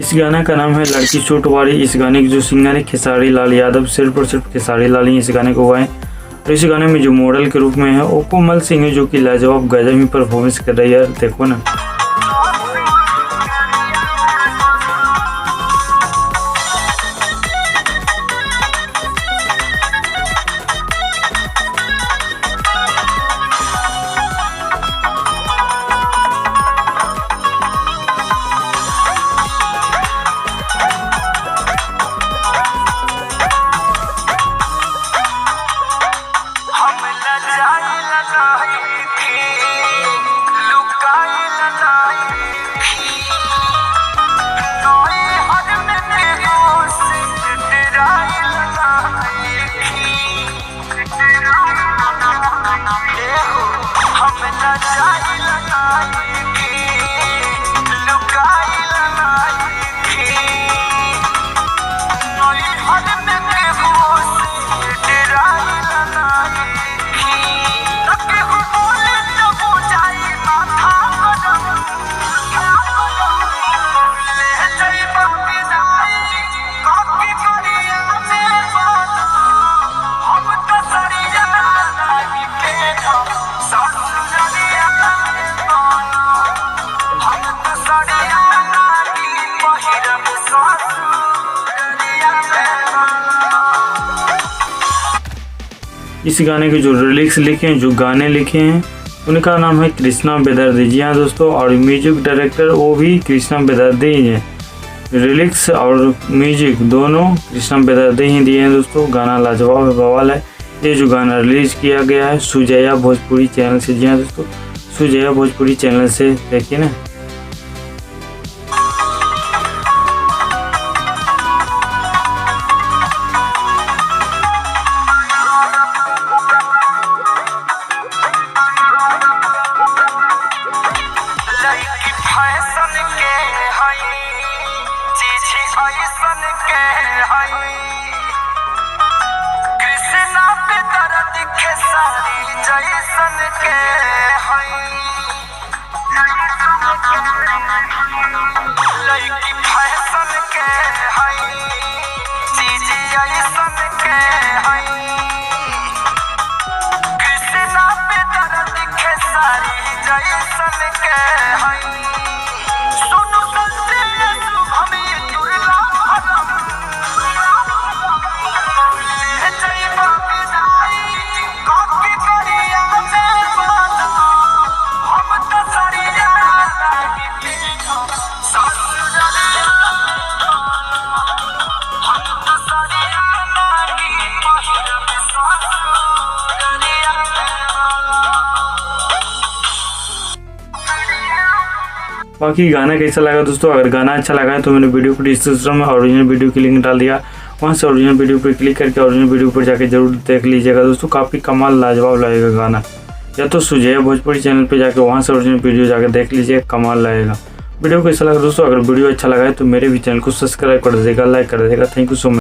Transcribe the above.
इस गाने का नाम है लड़की चोट वाली। इस गाने के जो सिंगर है खेसारी लाल यादव, सिर्फ और सिर्फ खेसारी लाल ही इस गाने को गाए। और इस गाने में जो मॉडल के रूप में है वो कोमल सिंह है, जो कि लाजवाब गजब ही परफॉर्मेंस कर रही है। देखो ना, इस गाने के जो लिरिक्स लिखे हैं, जो गाने लिखे हैं, उनका नाम है कृष्णा बेदर्दी। जी हाँ दोस्तों, और म्यूजिक डायरेक्टर वो भी कृष्णा बेदर्दी ही है। लिरिक्स और म्यूजिक दोनों कृष्णा बेदर्दी ही दिए हैं दोस्तों। गाना लाजवाब बवाल है। ये जो गाना रिलीज किया गया है सुजया भोजपुरी चैनल से। जी हाँ दोस्तों, सुजया भोजपुरी चैनल से देखिए ना। बाकी गाना कैसा लगा दोस्तों? अगर गाना अच्छा लगा है तो मैंने वीडियो को डिस्क्रिप्शन में ओरिजिनल वीडियो की लिंक डाल दिया, वहाँ से ओरिजिनल वीडियो पर क्लिक करके ओरिजिनल वीडियो पर जाके जरूर देख लीजिएगा दोस्तों। काफ़ी कमाल लाजवाब लगेगा गाना। या तो सुजया भोजपुरी चैनल पे जाके वहाँ से ओरिजिनल वीडियो जाके देख लीजिए, कमाल लगेगा। वीडियो कैसा लगा दोस्तों? अगर वीडियो अच्छा लगा है तो मेरे भी चैनल को सब्सक्राइब कर दीजिएगा, लाइक कर दीजिएगा। Thank you so much.